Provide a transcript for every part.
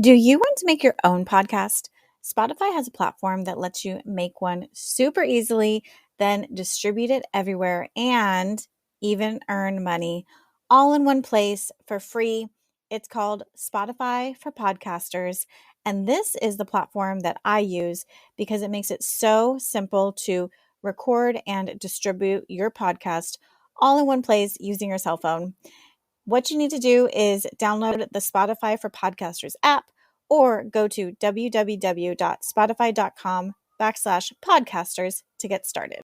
Do you want to make your own podcast? Spotify has a platform that lets you make one super easily, then distribute it everywhere and even earn money all in one place for free. It's called Spotify for Podcasters. And this is the platform that I use because it makes it so simple to record and distribute your podcast all in one place using your cell phone. What you need to do is download the Spotify for Podcasters app or go to www.spotify.com/podcasters to get started.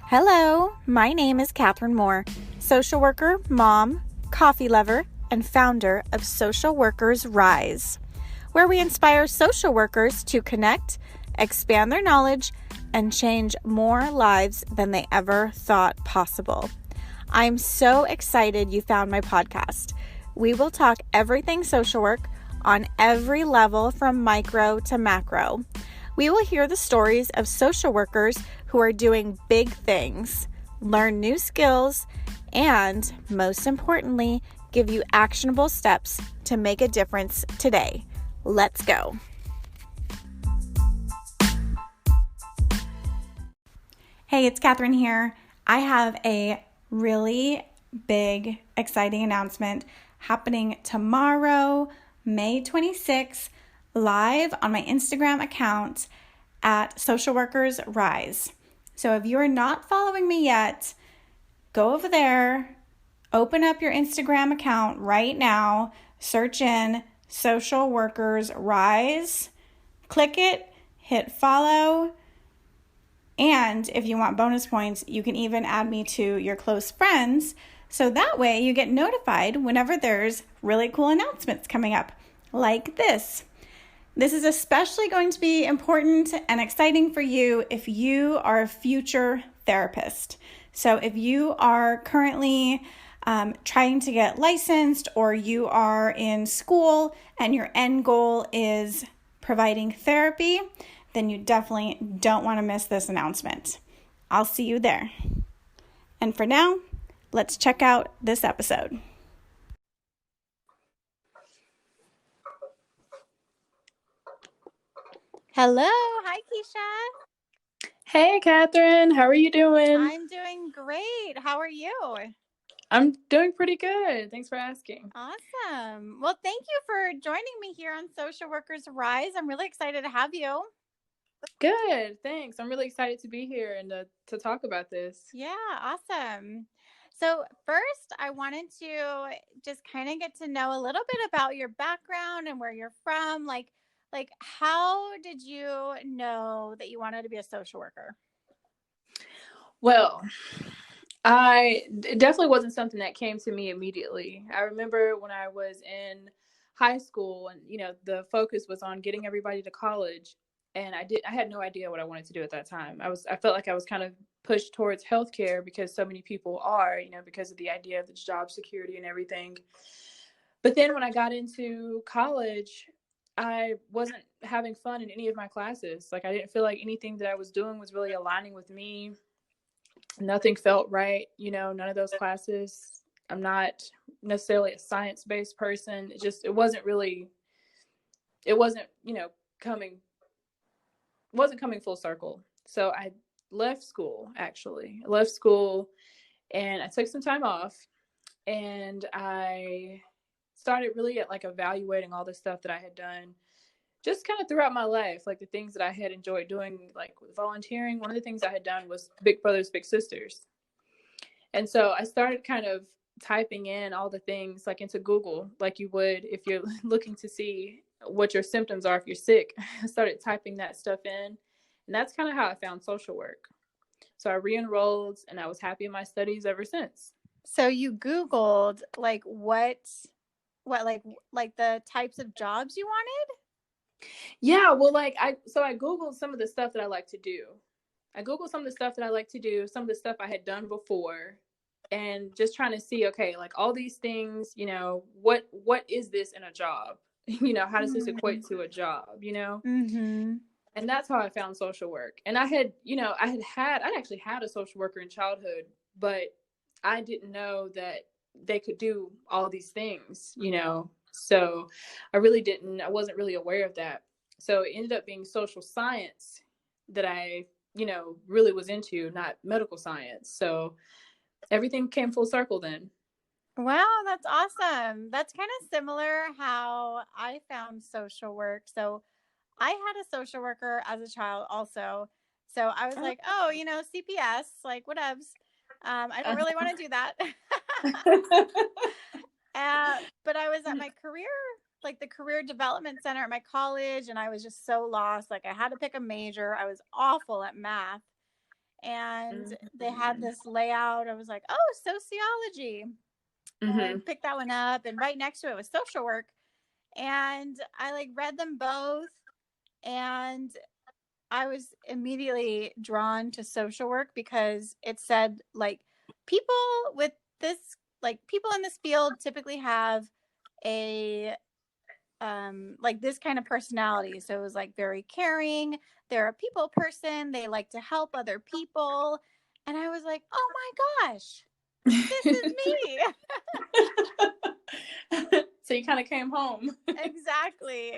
Hello, my name is Catherine Moore, social worker, mom, coffee lover, and founder of Social Workers Rise, where we inspire social workers to connect, expand their knowledge, and change more lives than they ever thought possible. I'm so excited you found my podcast. We will talk everything social work on every level from micro to macro. We will hear the stories of social workers who are doing big things, learn new skills, and most importantly, give you actionable steps to make a difference today. Let's go. Hey, it's Catherine here. I have a really big, exciting announcement happening tomorrow, May 26th, live on my Instagram account at Social Workers Rise. So if you are not following me yet, go over there, open up your Instagram account right now, search in Social Workers Rise, click it, hit follow. And if you want bonus points, you can even add me to your close friends. So that way you get notified whenever there's really cool announcements coming up like this. This is especially going to be important and exciting for you if you are a future therapist. So if you are currently trying to get licensed, or you are in school and your end goal is providing therapy, then you definitely don't want to miss this announcement. I'll see you there. And for now, let's check out this episode. Hello. Hi, Keisha. Hey, Catherine. How are you doing? I'm doing great. How are you? I'm doing pretty good. Thanks for asking. Awesome. Well, thank you for joining me here on Social Workers Rise. I'm really excited to have you. Good. Thanks. I'm really excited to be here and to talk about this. Yeah, awesome. So first, I wanted to just kind of get to know a little bit about your background and where you're from. Like how did you know that you wanted to be a social worker? Well, it definitely wasn't something that came to me immediately. I remember when I was in high school and, the focus was on getting everybody to college. And I had no idea what I wanted to do at that time. I felt like I was kind of pushed towards healthcare because so many people are, because of the idea of the job security and everything. But then when I got into college, I wasn't having fun in any of my classes. Like, I didn't feel like anything that I was doing was really aligning with me. Nothing felt right, none of those classes. I'm not necessarily a science-based person. It wasn't, coming full circle. So I left school, actually. I left school and I took some time off, and I started really evaluating all the stuff that I had done just kind of throughout my life, like the things that I had enjoyed doing, like with volunteering. One of the things I had done was Big Brothers Big Sisters. And so I started kind of typing in all the things like into Google, like you would if you're looking to see what your symptoms are if you're sick. I started typing that stuff in, and that's kind of how I found social work. So I re-enrolled, and I was happy in my studies ever since. So you Googled like what like the types of jobs you wanted? Yeah, well, I Googled some of the stuff that I like to do. I Googled some of the stuff that I like to do, some of the stuff I had done before, and just trying to see, okay, like all these things, what is this in a job? How does this equate to a job, Mm-hmm. And that's how I found social work. And I'd actually had a social worker in childhood, but I didn't know that they could do all these things, So I wasn't really aware of that. So it ended up being social science that I, really was into, not medical science. So everything came full circle then. Wow, that's awesome. That's kind of similar how I found social work. So I had a social worker as a child also. So I was like, oh, CPS, like whatevs. I don't really want to do that. But I was at my career, like the career development center at my college, and I was just so lost. Like I had to pick a major. I was awful at math. And they had this layout. I was like, oh, sociology. I picked that one up, and right next to it was social work. And I like read them both, and I was immediately drawn to social work because it said like people with this, like people in this field typically have a like this kind of personality. So it was like very caring. They're a people person. They like to help other people. And I was like, oh my gosh, this is me. So you kind of came home. Exactly.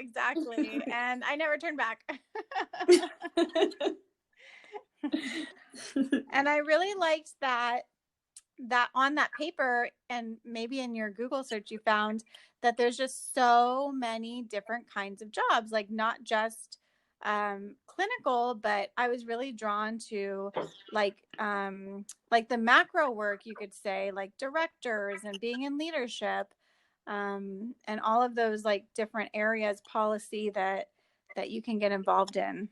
And I never turned back. And I really liked that on that paper, and maybe in your Google search you found that there's just so many different kinds of jobs, like not just clinical, but I was really drawn to like the macro work, you could say, like directors and being in leadership, and all of those like different areas, policy that you can get involved in.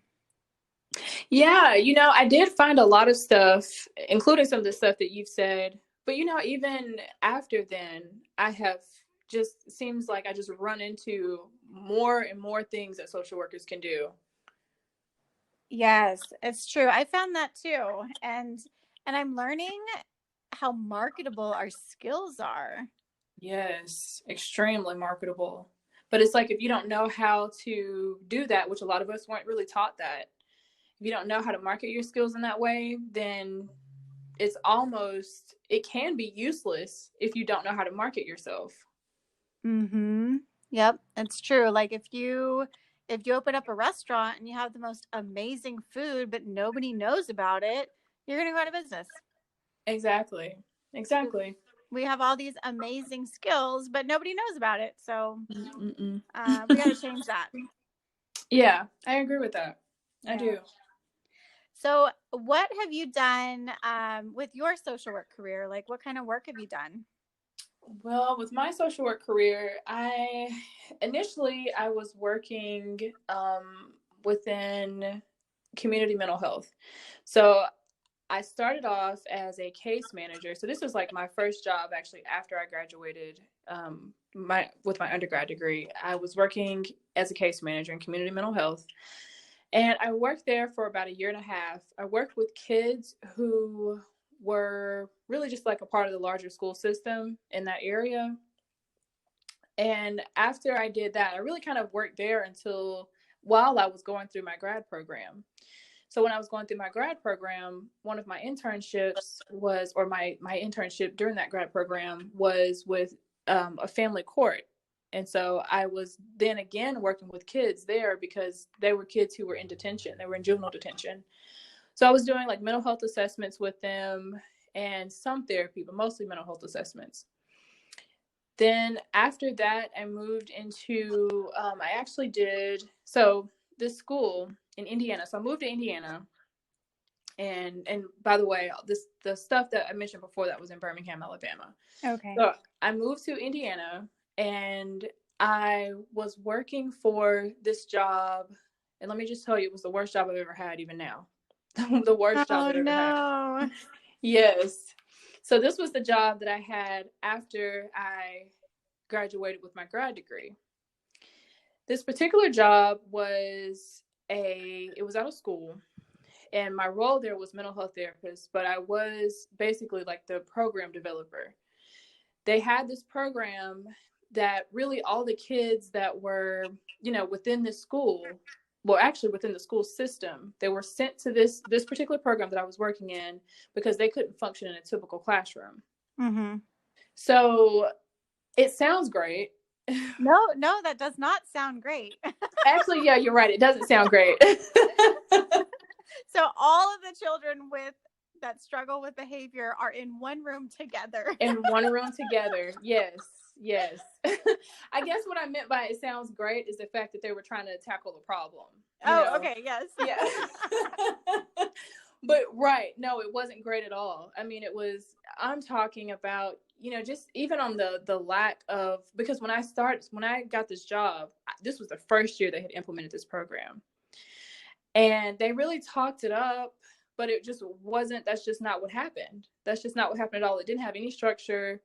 Yeah, I did find a lot of stuff, including some of the stuff that you've said. But even after then, I have just seems like I just run into more and more things that social workers can do. Yes, it's true. I found that too. And I'm learning how marketable our skills are. Yes, extremely marketable. But it's like if you don't know how to do that, which a lot of us weren't really taught that, if you don't know how to market your skills in that way, then it can be useless if you don't know how to market yourself. Mhm. Yep, it's true. Like if you open up a restaurant and you have the most amazing food but nobody knows about it, you're going to go out of business. Exactly. Exactly. We have all these amazing skills but nobody knows about it. So Mm-mm. we got to change that. Yeah, I agree with that. I Yeah. do. So, what have you done with your social work career? Like, what kind of work have you done? Well, with my social work career, I was working within community mental health. So I started off as a case manager. So this was like my first job actually after I graduated with my undergrad degree. I was working as a case manager in community mental health. And I worked there for about a year and a half. I worked with kids who were really just like a part of the larger school system in that area. And after I did that, I really kind of worked there until while I was going through my grad program. So when I was going through my grad program, one of my internships or my internship during that grad program was with a family court. And so I was then again working with kids there because they were kids who were in detention. They were in juvenile detention. So I was doing like mental health assessments with them and some therapy, but mostly mental health assessments. Then after that, I moved into, I actually did, so this school in Indiana. So I moved to Indiana. And by the way, the stuff that I mentioned before that was in Birmingham, Alabama. Okay. So I moved to Indiana and I was working for this job. And let me just tell you, it was the worst job I've ever had, even now. The worst job Oh I've ever had. no. Yes. So this was the job that I had after I graduated with my grad degree. This particular job it was out of school, and my role there was mental health therapist, but I was basically like the program developer. They had this program that really all the kids that were, within this school, well, actually within the school system, they were sent to this particular program that I was working in because they couldn't function in a typical classroom. Mm-hmm. So it sounds great. No, that does not sound great. Actually, yeah, you're right. It doesn't sound great. So all of the children with that struggle with behavior are in one room together. In one room together. Yes. Yes. I guess what I meant by it sounds great is the fact that they were trying to tackle the problem, you Oh, know? okay, yes. Yeah. But right. No, it wasn't great at all. I mean, I'm talking about, just even on the lack of, because when I got this job, this was the first year they had implemented this program. And they really talked it up, but it just wasn't, that's just not what happened. That's just not what happened at all. It didn't have any structure.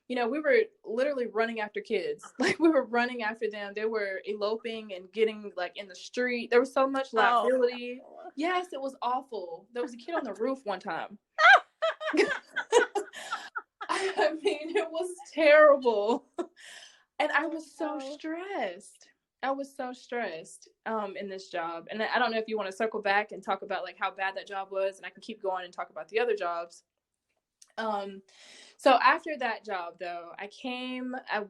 We were literally running after kids. Like, we were running after them. They were eloping and getting like in the street. There was so much liability. Oh. Yes, it was awful. There was a kid on the roof one time. I mean, it was terrible. And I was so stressed. I was so stressed in this job. And I don't know if you want to circle back and talk about like how bad that job was, and I can keep going and talk about the other jobs. So after that job, though, I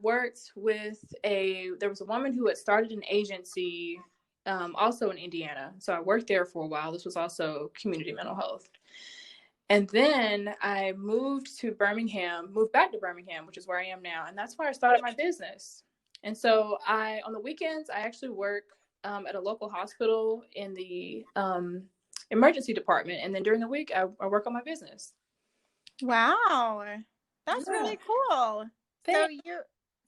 worked with there was a woman who had started an agency also in Indiana. So I worked there for a while. This was also community mental health. And then I moved back to Birmingham, which is where I am now. And that's where I started my business. And so on the weekends, I actually work at a local hospital in the emergency department. And then during the week, I work on my business. Wow. That's Yeah. really cool. Thanks.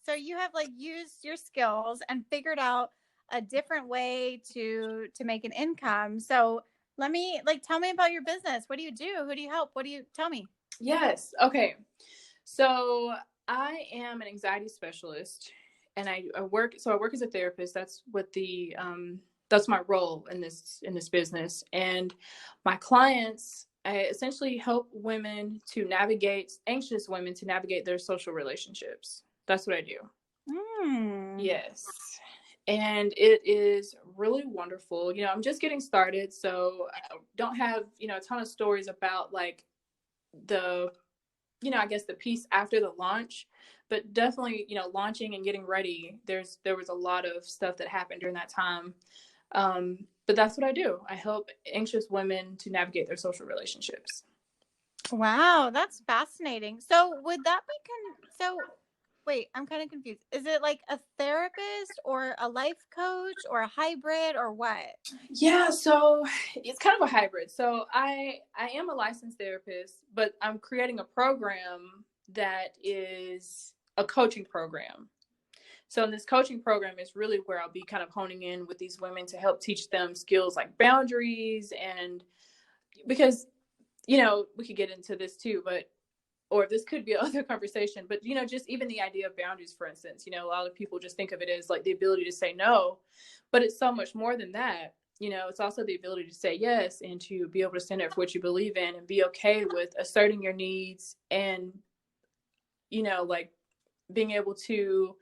So you have like used your skills and figured out a different way to make an income. So tell me about your business. What do you do? Who do you help? Tell me? Yes. Okay. So I am an anxiety specialist, and I work as a therapist. That's what that's my role in this business. And my clients, I essentially help anxious women to navigate their social relationships. That's what I do. Yes. And it is really wonderful. I'm just getting started, so I don't have, a ton of stories about like I guess the piece after the launch, but definitely, launching and getting ready, there was a lot of stuff that happened during that time. But that's what I do. I help anxious women to navigate their social relationships. Wow, that's fascinating. So wait, I'm kind of confused. Is it like a therapist or a life coach or a hybrid or what? Yeah, so it's kind of a hybrid. So I am a licensed therapist, but I'm creating a program that is a coaching program. So in this coaching program is really where I'll be kind of honing in with these women to help teach them skills like boundaries, and because we could get into this too, or this could be another conversation, but just even the idea of boundaries, for instance, a lot of people just think of it as like the ability to say no, but it's so much more than that. It's also the ability to say yes, and to be able to stand up for what you believe in, and be okay with asserting your needs, and like being able to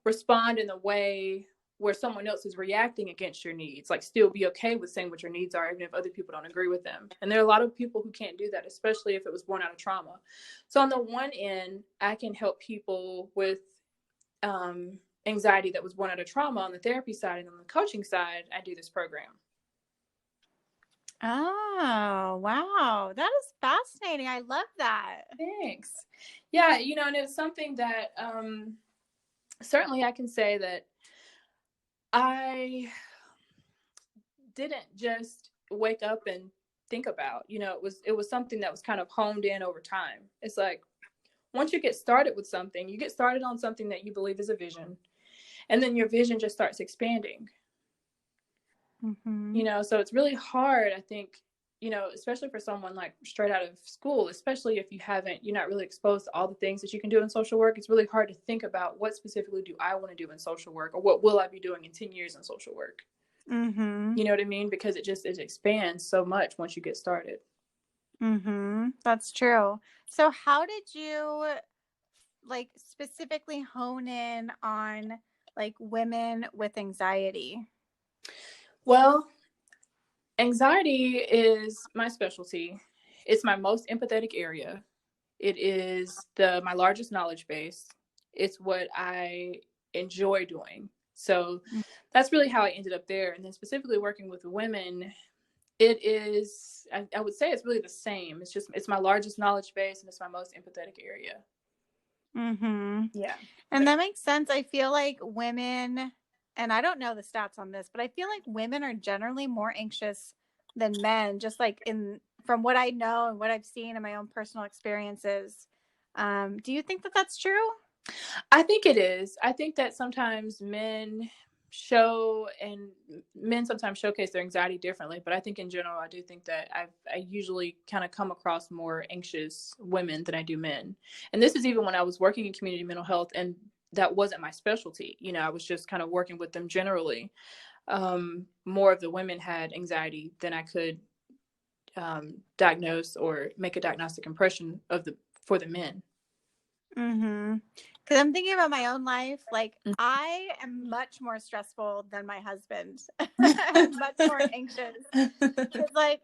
respond in a way where someone else is reacting against your needs, like still be okay with saying what your needs are, even if other people don't agree with them. And there are a lot of people who can't do that, especially if it was born out of trauma. So on the one end, I can help people with anxiety that was born out of trauma on the therapy side, and on the coaching side, I do this program. Oh, wow. That is fascinating. I love that. Thanks. Yeah, and it's something that certainly I can say that I didn't just wake up and think about. It was something that was kind of honed in over time. It's like, once you get started with something, you get started on something that you believe is a vision, and then your vision just starts expanding. So it's really hard, I think, especially for someone like straight out of school, especially if you're not really exposed to all the things that you can do in social work. It's really hard to think about, what specifically do I want to do in social work, or what will I be doing in 10 years in social work? You know what I mean? Because it expands so much once you get started. That's true. So how did you like specifically hone in on like women with anxiety? Well, anxiety is my specialty. It's my most empathetic area. It is my largest knowledge base. It's what I enjoy doing. So that's really how I ended up there. And then specifically working with women, it is, I would say it's really the same. It's my largest knowledge base, and it's my most empathetic area. Yeah. And that makes sense. I feel like women, and I don't know the stats on this, but I feel like women are generally more anxious than men, just like from what I know and what I've seen in my own personal experiences. Do you think that that's true? I think it is. I think that sometimes men sometimes showcase their anxiety differently, but I think in general, I do think that I usually kind of come across more anxious women than I do men. And this is even when I was working in community mental health, and that wasn't my specialty. I was just kind of working with them generally. More of the women had anxiety than I could diagnose or make a diagnostic impression for the men. Because I'm thinking about my own life. Like, I am much more stressful than my husband. I'm much more anxious. Because, like,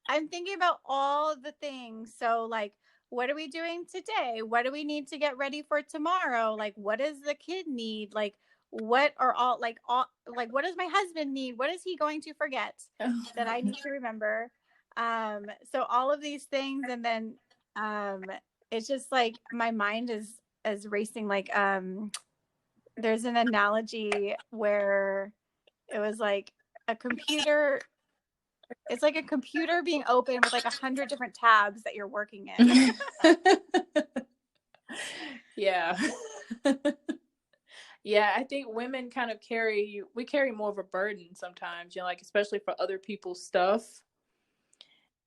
I'm thinking about all the things. So, like, what are we doing today? What do we need to get ready for tomorrow? Like, what does the kid need? Like, what does my husband need? What is he going to forget that I need to remember? So all of these things, and then it's just like my mind is racing. Like there's an analogy where it was like a computer. It's like a computer being open with like 100 different tabs that you're working in. Yeah. Yeah, I think women kind of carry more of a burden sometimes, like especially for other people's stuff.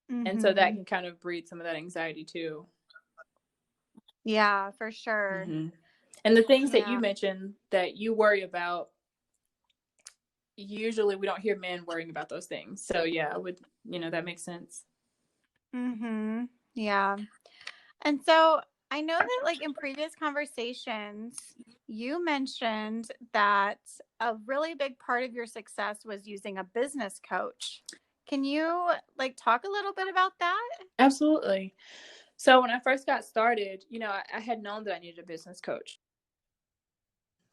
And so that can kind of breed some of that anxiety too. Yeah, for sure. And the things that you mentioned that you worry about, usually we don't hear men worrying about those things. So yeah, that makes sense. Yeah. And so I know that like in previous conversations, you mentioned that a really big part of your success was using a business coach. Can you like talk a little bit about that? Absolutely. So when I first got started, I had known that I needed a business coach.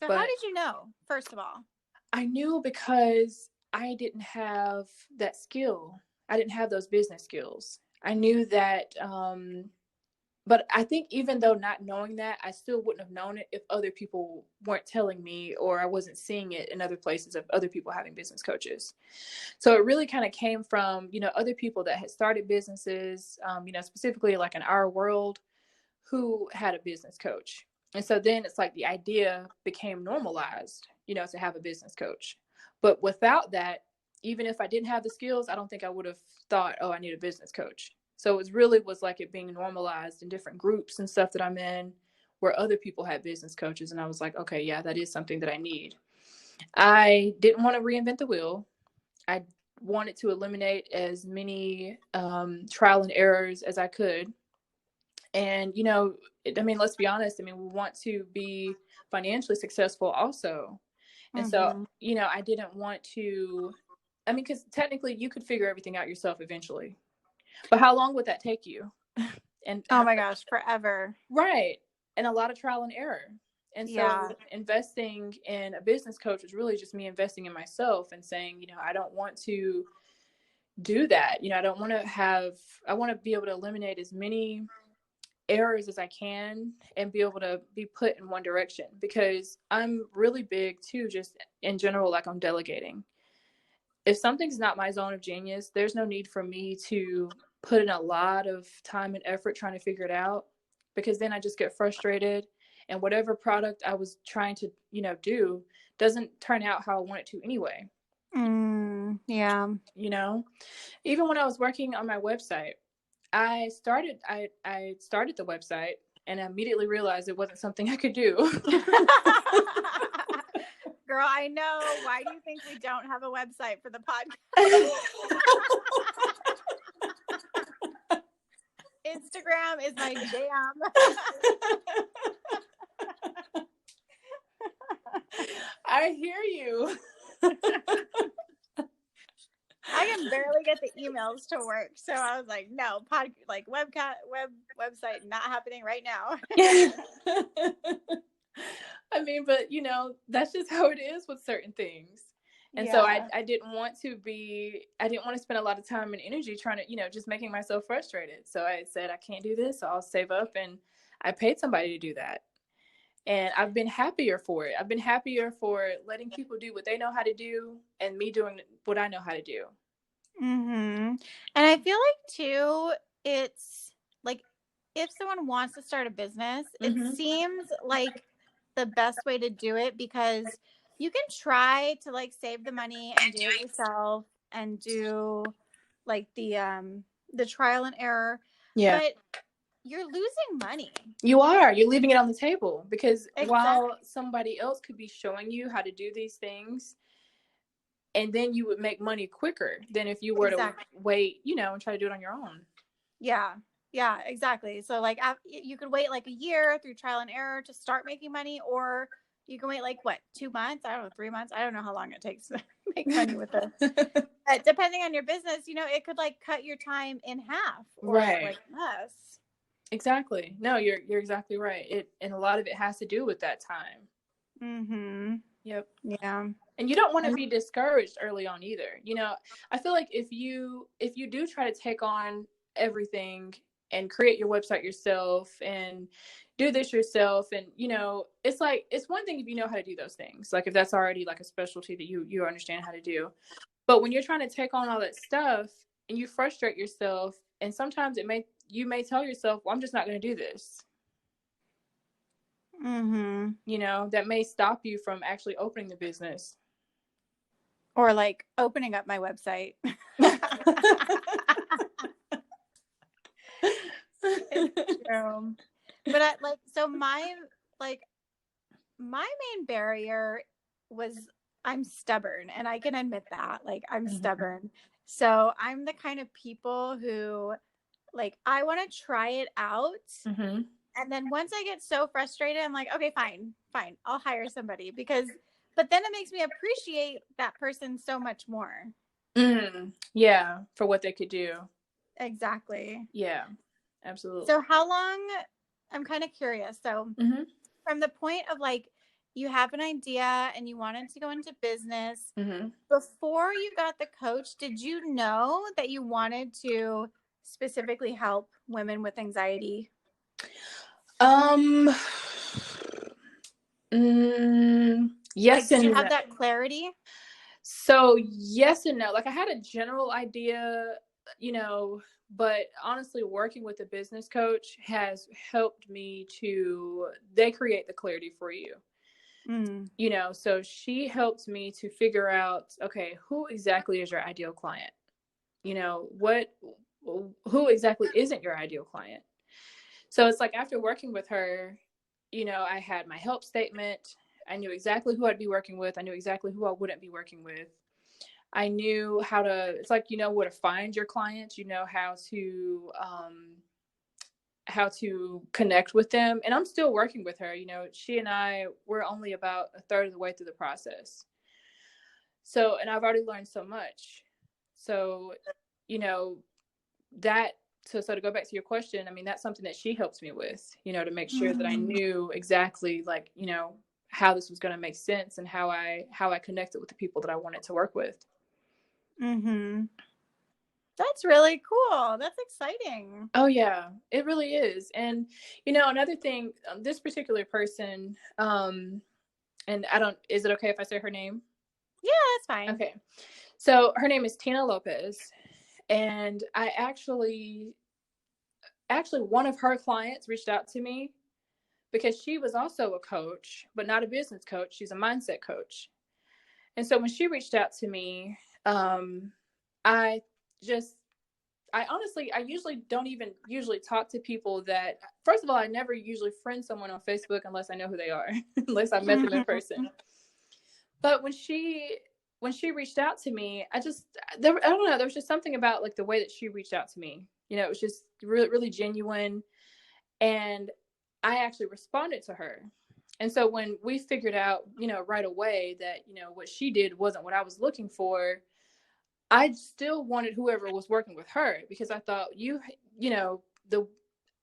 So how did you know, first of all? I knew because I didn't have that skill. I didn't have those business skills. I knew that, but I think even though not knowing that, I still wouldn't have known it if other people weren't telling me, or I wasn't seeing it in other places of other people having business coaches. So it really kind of came from, other people that had started businesses, specifically like in our world, who had a business coach. And so then it's like the idea became normalized, to have a business coach. But without that, even if I didn't have the skills, I don't think I would have thought, oh, I need a business coach. So it really was like it being normalized in different groups and stuff that I'm in where other people had business coaches. And I was like, okay, yeah, that is something that I need. I didn't want to reinvent the wheel. I wanted to eliminate as many trial and errors as I could. And, let's be honest. We want to be financially successful also. And so, I didn't want to, because technically you could figure everything out yourself eventually. But how long would that take you? And oh my gosh, forever. Right. And a lot of trial and error. And so investing in a business coach was really just me investing in myself and saying, I don't want to do that. I want to be able to eliminate as many errors as I can and be able to be put in one direction, because I'm really big too, just in general, like on delegating. If something's not my zone of genius, there's no need for me to put in a lot of time and effort trying to figure it out, because then I just get frustrated, and whatever product I was trying to, do doesn't turn out how I want it to anyway. Yeah. Even when I was working on my website, I started the website and I immediately realized it wasn't something I could do. Girl, I know. Why do you think we don't have a website for the podcast? Instagram is my jam. I hear you. I can barely get the emails to work, so I was like, "No, website not happening right now." I mean, but you know, that's just how it is with certain things. And so Yeah. I didn't want to spend a lot of time and energy trying to, just making myself frustrated. So I said, I can't do this. So I'll save up, and I paid somebody to do that. And I've been happier for it. I've been happier for letting people do what they know how to do and me doing what I know how to do. And I feel like too, it's like if someone wants to start a business, it seems like the best way to do it, because you can try to like save the money and do it yourself and do like the trial and error. Yeah. But you're losing money. You're leaving it on the table, because Exactly. while somebody else could be showing you how to do these things, and then you would make money quicker than if you were to wait, and try to do it on your own. Yeah. Yeah, exactly. So like you could wait like a year through trial and error to start making money, or you can wait like what, 2 months? I don't know, 3 months. I don't know how long it takes to make money with this. But depending on your business, it could like cut your time in half or Right. like less. Exactly. No, you're exactly right. And a lot of it has to do with that time. Yep. Yeah. And you don't want to be discouraged early on either. I feel like if you do try to take on everything and create your website yourself and do this yourself, and it's like, it's one thing if you know how to do those things, like if that's already like a specialty that you understand how to do. But when you're trying to take on all that stuff and you frustrate yourself, and sometimes you may tell yourself, well, I'm just not going to do this. That may stop you from actually opening the business. Or like opening up my website. It's true. But my main barrier was I'm stubborn, and I can admit that. Like, I'm stubborn. So I'm the kind of people who, like, I want to try it out. And then once I get so frustrated, I'm like, okay, fine, I'll hire somebody, but then it makes me appreciate that person so much more. Yeah, for what they could do. Exactly. Yeah, absolutely. So how long, I'm kind of curious. So from the point of like, you have an idea and you wanted to go into business, before you got the coach, did you know that you wanted to specifically help women with anxiety? Yes, like, did you have that clarity? So yes and no. Like, I had a general idea, but honestly, working with a business coach has helped me they create the clarity for you. So she helped me to figure out, okay, who exactly is your ideal client? Who exactly isn't your ideal client? So it's like, after working with her, I had my help statement. I knew exactly who I'd be working with. I knew exactly who I wouldn't be working with. I knew it's like, where to find your clients, how to connect with them. And I'm still working with her. She and we're only about a third of the way through the process. So, and I've already learned so much. So, so to go back to your question, I mean, that's something that she helps me with, to make sure that I knew exactly, like, how this was going to make sense, and how I connected with the people that I wanted to work with. That's really cool. That's exciting. Oh yeah, it really is. And another thing, this particular person, and is it okay if I say her name? Yeah, that's fine. Okay. So her name is Tina Lopez, and I actually one of her clients reached out to me because she was also a coach, but not a business coach. She's a mindset coach. And so when she reached out to me, I usually don't even talk to people that, first of all, I never usually friend someone on Facebook unless I know who they are, unless I met them in person. But when she reached out to me, I don't know, there was just something about like the way that she reached out to me. It was just really, really genuine. And I actually responded to her. And so when we figured out, right away that, what she did wasn't what I was looking for, I still wanted whoever was working with her, because I thought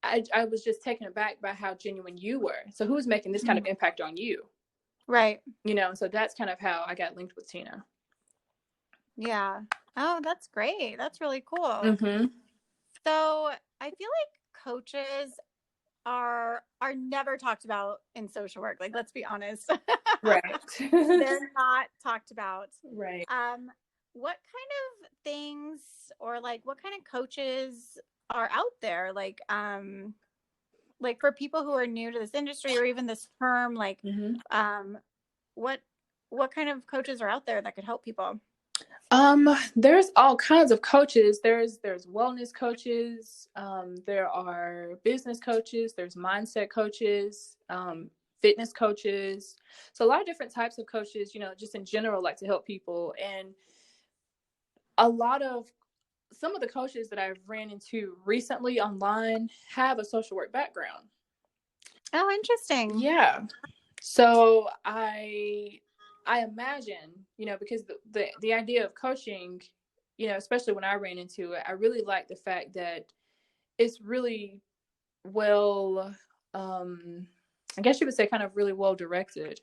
I was just taken aback by how genuine you were. So who's making this kind of impact on you? Right. So that's kind of how I got linked with Tina. Yeah. Oh, that's great. That's really cool. Mm-hmm. So I feel like coaches are never talked about in social work. Like, let's be honest. Right. They're not talked about. Right. What kind of things, or like what kind of coaches are out there? Like for people who are new to this industry or even this term, like Mm-hmm. what what kind of coaches are out there that could help people? There's all kinds of coaches. There's wellness coaches. There are business coaches. There's mindset coaches. Fitness coaches. So a lot of different types of coaches. Just in general, like to help people. And a lot of some of the coaches that I've ran into recently online have a social work background. Oh, interesting. Yeah. So I imagine, because the idea of coaching, especially when I ran into it, I really like the fact that it's really well, I guess you would say kind of really well directed.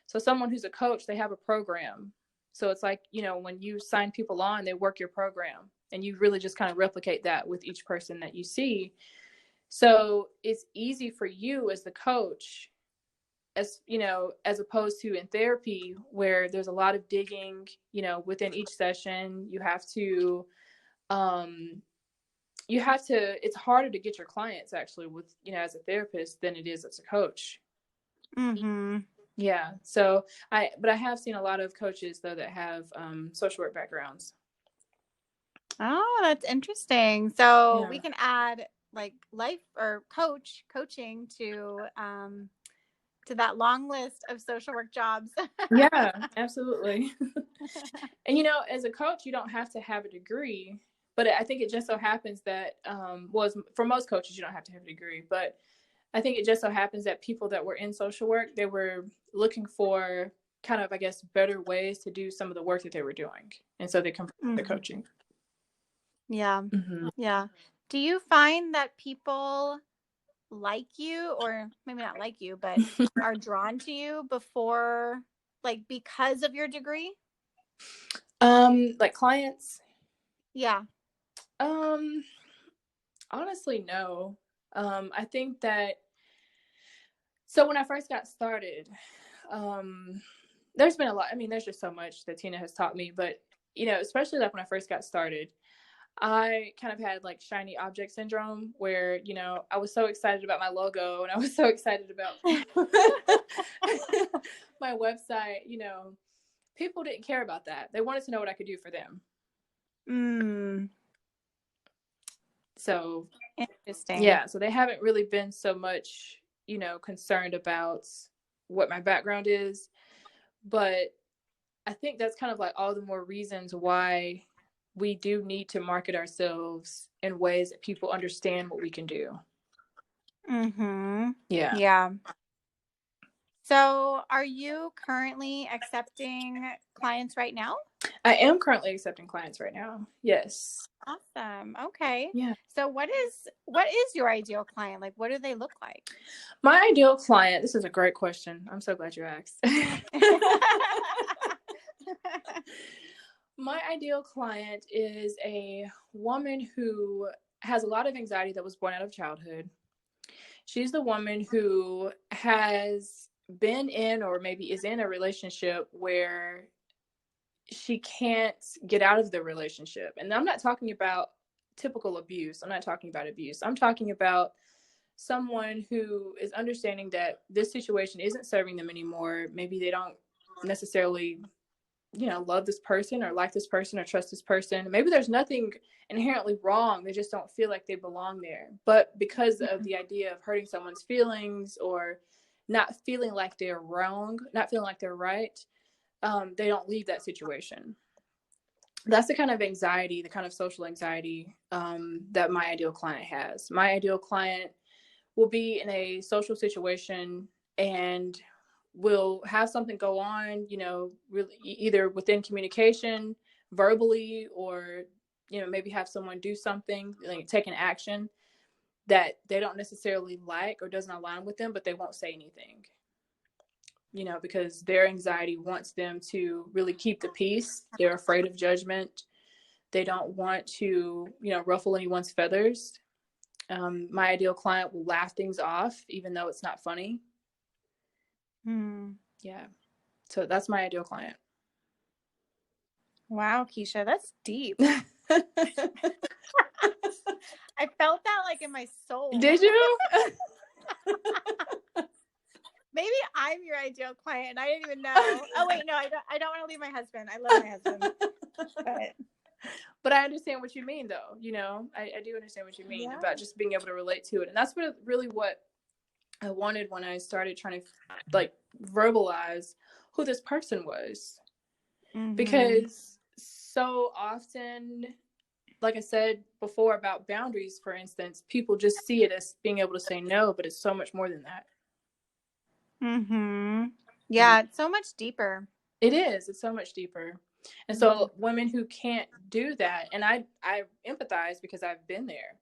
So someone who's a coach, they have a program. So it's like, when you sign people on, they work your program, and you really just kind of replicate that with each person that you see. So it's easy for you as the coach, as opposed to in therapy where there's a lot of digging, within each session. It's harder to get your clients actually with, as a therapist than it is as a coach. Mm-hmm. Yeah. So but I have seen a lot of coaches though that have social work backgrounds. Oh, that's interesting. So Yeah. we can add like life or coaching to that long list of social work jobs. Yeah, absolutely. And as a coach, you don't have to have a degree, but I think it just so happens that for most coaches, you don't have to have a degree, but I think it just so happens that people that were in social work, they were looking for kind of, I guess, better ways to do some of the work that they were doing, and so they come from the coaching. Yeah. Mm-hmm. Yeah. Do you find that people like you, or maybe not like you, but are drawn to you because of your degree? Like clients? Yeah. Honestly, no. I think that, so when I first got started, there's been a lot. I mean, there's just so much that Tina has taught me, but especially like when I first got started, I kind of had like shiny object syndrome where, I was so excited about my logo and I was so excited about my website, people didn't care about that. They wanted to know what I could do for them. So, Interesting. yeah, so they haven't really been so much, concerned about what my background is. But I think that's kind of like all the more reasons why we do need to market ourselves in ways that people understand what we can do. Mm-hmm. Yeah. Yeah. So are you currently accepting clients right now? I am currently accepting clients right now. Yes. Awesome. Okay. Yeah. So what is your ideal client? Like, what do they look like? My ideal client, this is a great question. I'm so glad you asked. My ideal client is a woman who has a lot of anxiety that was born out of childhood. She's the woman who has been in or maybe is in a relationship where she can't get out of the relationship. And I'm not talking about typical abuse. I'm not talking about abuse. I'm talking about someone who is understanding that this situation isn't serving them anymore. Maybe they don't necessarily, love this person or like this person or trust this person. Maybe there's nothing inherently wrong. They just don't feel like they belong there. But because of the idea of hurting someone's feelings or not feeling like they're wrong, not feeling like they're right, they don't leave that situation. That's the kind of anxiety, the kind of social anxiety that my ideal client has. My ideal client will be in a social situation and will have something go on, really either within communication, verbally, or, maybe have someone do something, like take an action that they don't necessarily like or doesn't align with them, but they won't say anything. because their anxiety wants them to really keep the peace. They're afraid of judgment. They don't want to, ruffle anyone's feathers. My ideal client will laugh things off, even though it's not funny. Yeah. So that's my ideal client. Wow, Keisha, that's deep. I felt that like in my soul. Did you? Maybe I'm your ideal client and I didn't even know. Oh wait, no, I don't want to leave my husband. I love my husband. But I understand what you mean, though. I do understand what you mean about just being able to relate to it. And that's really what I wanted when I started trying to like verbalize who this person was. Because so often, like I said before about boundaries, for instance, people just see it as being able to say no, but it's so much more than that. Yeah, it's so much deeper. It is. It's so much deeper. And so women who can't do that, and I empathize because I've been there,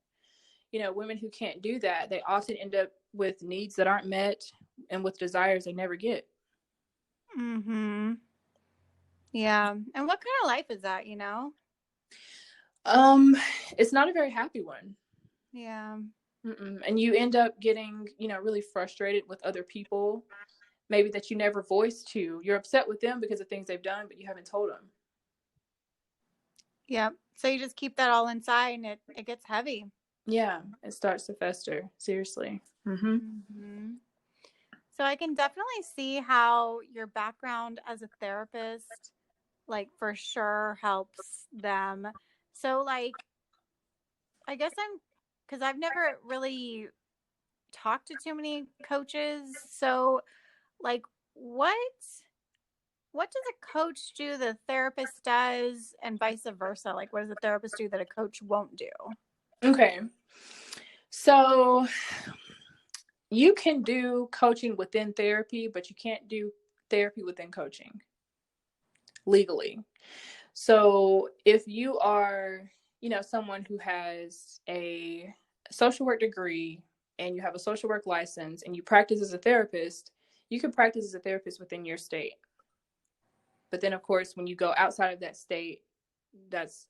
women who can't do that, they often end up with needs that aren't met and with desires they never get. Yeah. And what kind of life is that, It's not a very happy one. Yeah. And you end up getting, really frustrated with other people, maybe that you never voiced to. You're upset with them because of things they've done, but you haven't told them. Yeah. So you just keep that all inside and it gets heavy. Yeah. It starts to fester. Seriously. So I can definitely see how your background as a therapist, like, for sure helps them. So, like, I guess because I've never really talked to too many coaches. So, like, what does a coach do the therapist does, and vice versa? Like, what does a therapist do that a coach won't do? Okay. So you can do coaching within therapy, but you can't do therapy within coaching legally. So if you are, someone who has a social work degree and you have a social work license and you practice as a therapist, you can practice as a therapist within your state. But then, of course, when you go outside of that state,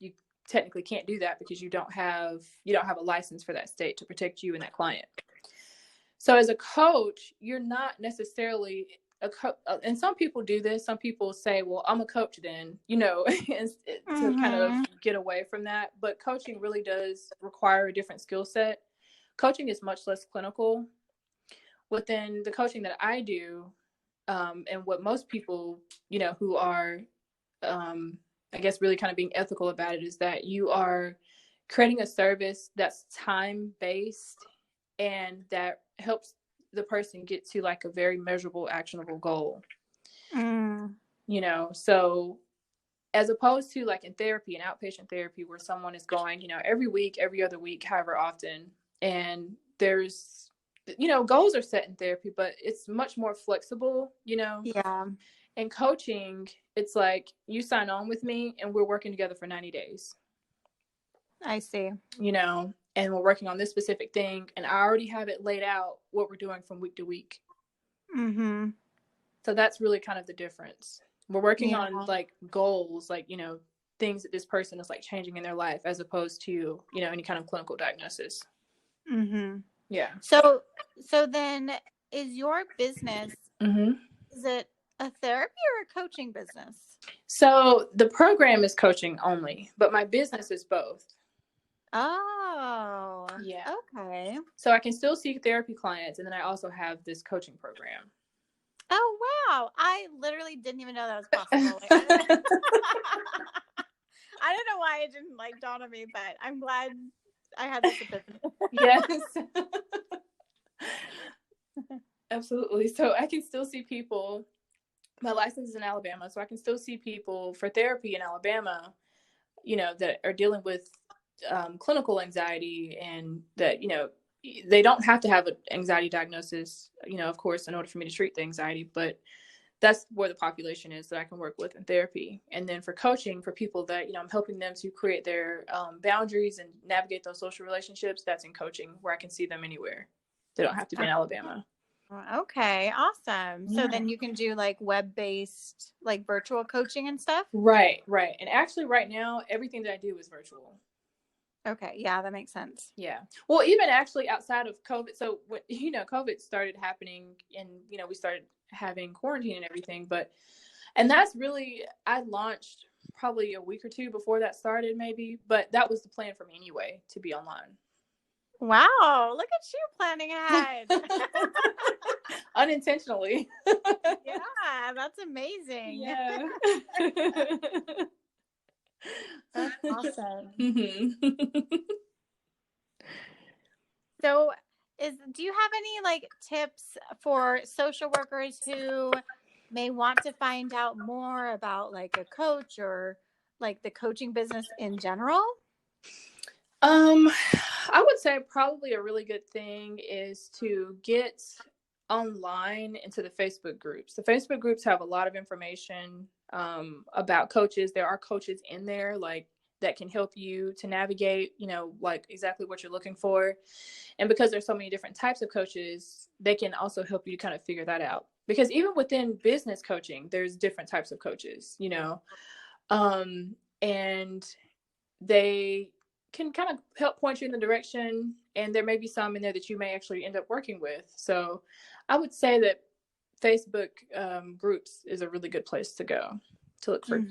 you technically can't do that because you don't have a license for that state to protect you and that client. So as a coach, you're not necessarily a coach. And some people do this. Some people say, well, I'm a coach then, to kind of get away from that. But coaching really does require a different skill set. Coaching is much less clinical. Within the coaching that I do, and what most people, who are, I guess, really kind of being ethical about it, is that you are creating a service that's time-based and that helps the person get to like a very measurable, actionable goal. So as opposed to like in therapy, in outpatient therapy, where someone is going, every week, every other week, however often, and there's, goals are set in therapy, but it's much more flexible, Yeah. In coaching, it's like you sign on with me and we're working together for 90 days. I see. And we're working on this specific thing, and I already have it laid out what we're doing from week to week. So that's really kind of the difference. We're working on like goals, like, things that this person is like changing in their life, as opposed to, any kind of clinical diagnosis. Yeah. So then is your business, is it a therapy or a coaching business? So the program is coaching only, but my business is both. Oh, yeah. Okay. So I can still see therapy clients, and then I also have this coaching program. Oh, wow. I literally didn't even know that was possible. I don't know why it didn't like dawn on me, but I'm glad I had this epiphany. Yes. Absolutely. So I can still see people. My license is in Alabama, so I can still see people for therapy in Alabama, that are dealing with clinical anxiety, and that, they don't have to have an anxiety diagnosis, of course, in order for me to treat the anxiety, but that's where the population is that I can work with in therapy. And then for coaching, for people that, I'm helping them to create their boundaries and navigate those social relationships, that's in coaching, where I can see them anywhere. They don't have to be in Alabama. Okay, awesome. So Yeah. then you can do like web-based, like virtual coaching and stuff? Right, right. And actually right now, everything that I do is virtual. Okay, yeah, that makes sense. Yeah. Well, even actually outside of COVID, so COVID started happening, and we started having quarantine and everything, and that's really, I launched probably a week or two before that started, maybe, but that was the plan for me anyway, to be online. Wow, look at you planning ahead. Unintentionally. Yeah, that's amazing. Yeah. That's awesome. Mhm. So, do you have any like tips for social workers who may want to find out more about like a coach or like the coaching business in general? I would say probably a really good thing is to get online into the Facebook groups. The Facebook groups have a lot of information about coaches. There are coaches in there like that can help you to navigate, like exactly what you're looking for. And because there's so many different types of coaches, they can also help you to kind of figure that out. Because even within business coaching, there's different types of coaches. And they can kind of help point you in the direction, and there may be some in there that you may actually end up working with. So I would say that Facebook groups is a really good place to go to look for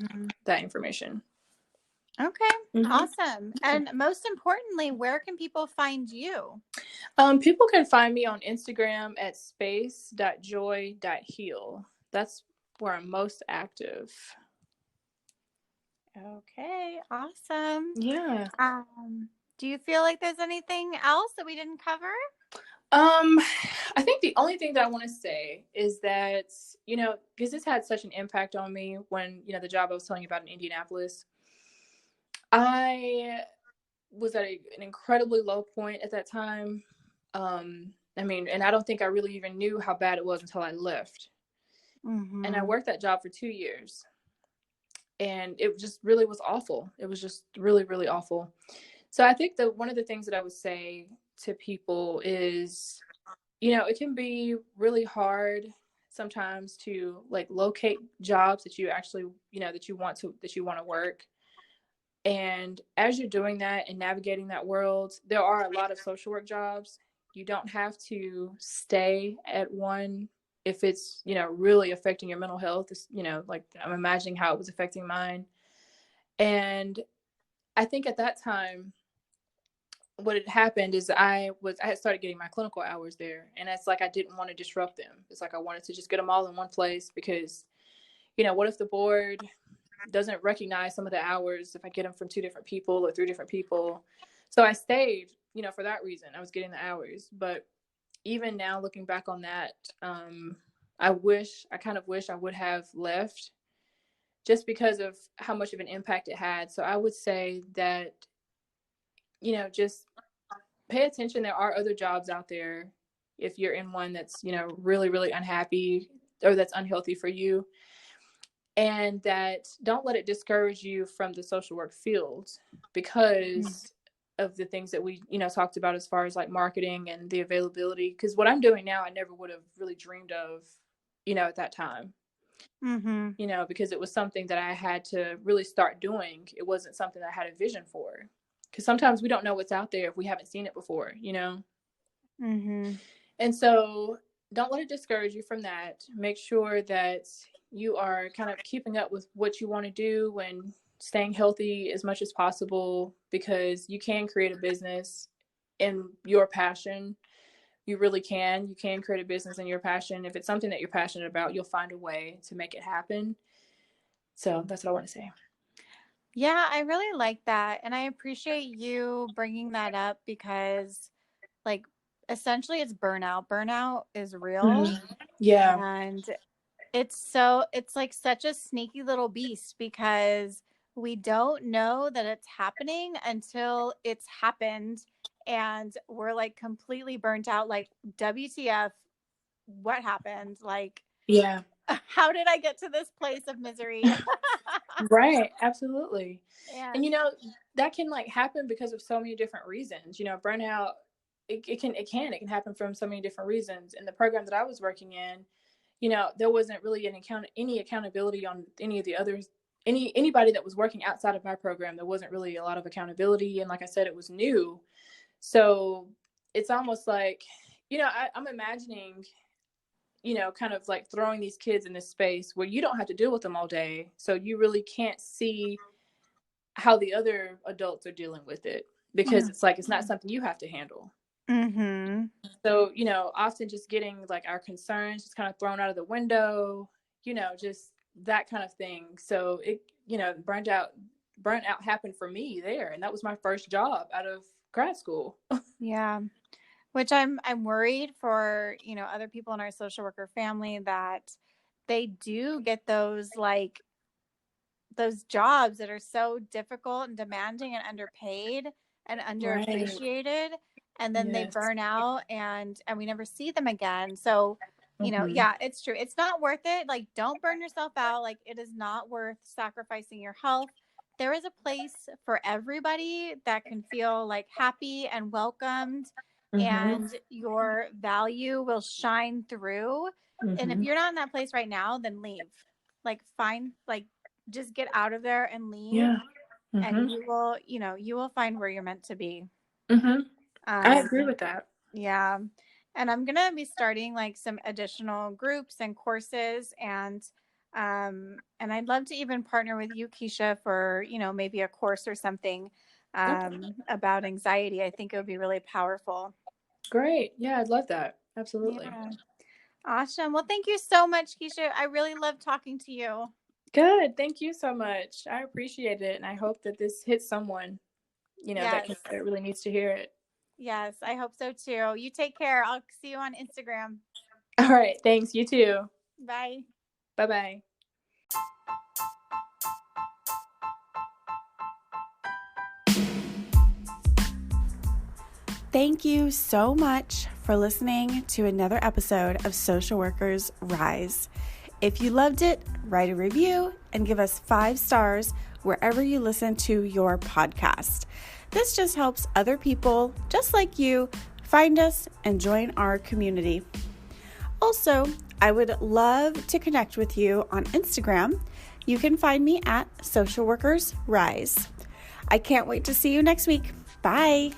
that information. Okay, awesome. And most importantly, where can people find you? People can find me on Instagram at space.joy.heal. That's where I'm most active. Okay, awesome. Yeah. Do you feel like there's anything else that we didn't cover? I think the only thing that I want to say is that, because this had such an impact on me when, the job I was telling you about in Indianapolis, I was at an incredibly low point at that time. And I don't think I really even knew how bad it was until I left. And I worked that job for 2 years. And it just really was awful. It was just really, really awful. So I think that one of the things that I would say to people is, it can be really hard sometimes to like locate jobs that you actually, that you want to work. And as you're doing that and navigating that world, there are a lot of social work jobs. You don't have to stay at one if it's, really affecting your mental health. Like I'm imagining how it was affecting mine. And I think at that time, what had happened is I had started getting my clinical hours there, and it's like I didn't want to disrupt them. It's like I wanted to just get them all in one place because, what if the board doesn't recognize some of the hours if I get them from 2 different people or 3 different people? So I stayed, for that reason. I was getting the hours, but even now looking back on that, I kind of wish I would have left just because of how much of an impact it had. So I would say that, just pay attention. There are other jobs out there if you're in one that's, really, really unhappy or that's unhealthy for you. And that don't let it discourage you from the social work field because of the things that we, talked about as far as like marketing and the availability. Because what I'm doing now, I never would have really dreamed of, at that time. Because it was something that I had to really start doing. It wasn't something I had a vision for. Because sometimes we don't know what's out there if we haven't seen it before, And so don't let it discourage you from that. Make sure that you are kind of keeping up with what you want to do and staying healthy as much as possible, because you can create a business in your passion. You really can. You can create a business in your passion. If it's something that you're passionate about, you'll find a way to make it happen. So that's what I want to say. Yeah, I really like that. And I appreciate you bringing that up because, like, essentially it's burnout. Burnout is real. Yeah. And it's like such a sneaky little beast because we don't know that it's happening until it's happened. And we're like completely burnt out. Like, WTF, what happened? Like, Yeah. how did I get to this place of misery? Right. Absolutely. Yeah. And, that can like happen because of so many different reasons. Burnout it can happen from so many different reasons. In the program that I was working in, there wasn't really any accountability on any of the others, anybody that was working outside of my program. There wasn't really a lot of accountability, and like I said, it was new. So it's almost like, I'm imagining, kind of like throwing these kids in this space where you don't have to deal with them all day, so you really can't see how the other adults are dealing with it, because it's like it's not something you have to handle. Mm-hmm. So, often just getting like our concerns just kind of thrown out of the window, just that kind of thing. So it, burnout happened for me there. And that was my first job out of grad school. Yeah. Which I'm worried for, other people in our social worker family that they do get those jobs that are so difficult and demanding and underpaid and underappreciated. Right. And then they burn out and we never see them again. So, yeah, it's true. It's not worth it. Like, don't burn yourself out. Like, it is not worth sacrificing your health. There is a place for everybody that can feel like happy and welcomed, and your value will shine through. And if you're not in that place right now, then leave. Like, just get out of there and leave. Yeah. And you will find where you're meant to be. I agree with that. Yeah. And I'm going to be starting like some additional groups and courses, and I'd love to even partner with you, Keisha, for, maybe a course or something about anxiety. I think it would be really powerful. Great. Yeah, I'd love that. Absolutely. Yeah. Awesome. Well, thank you so much, Keisha. I really love talking to you. Good. Thank you so much. I appreciate it. And I hope that this hits someone, that really needs to hear it. Yes, I hope so too. You take care. I'll see you on Instagram. All right. Thanks. You too. Bye. Bye-bye. Thank you so much for listening to another episode of Social Workers Rise. If you loved it, write a review and give us 5 stars wherever you listen to your podcast. This just helps other people just like you find us and join our community. Also, I would love to connect with you on Instagram. You can find me at Social Workers Rise. I can't wait to see you next week. Bye.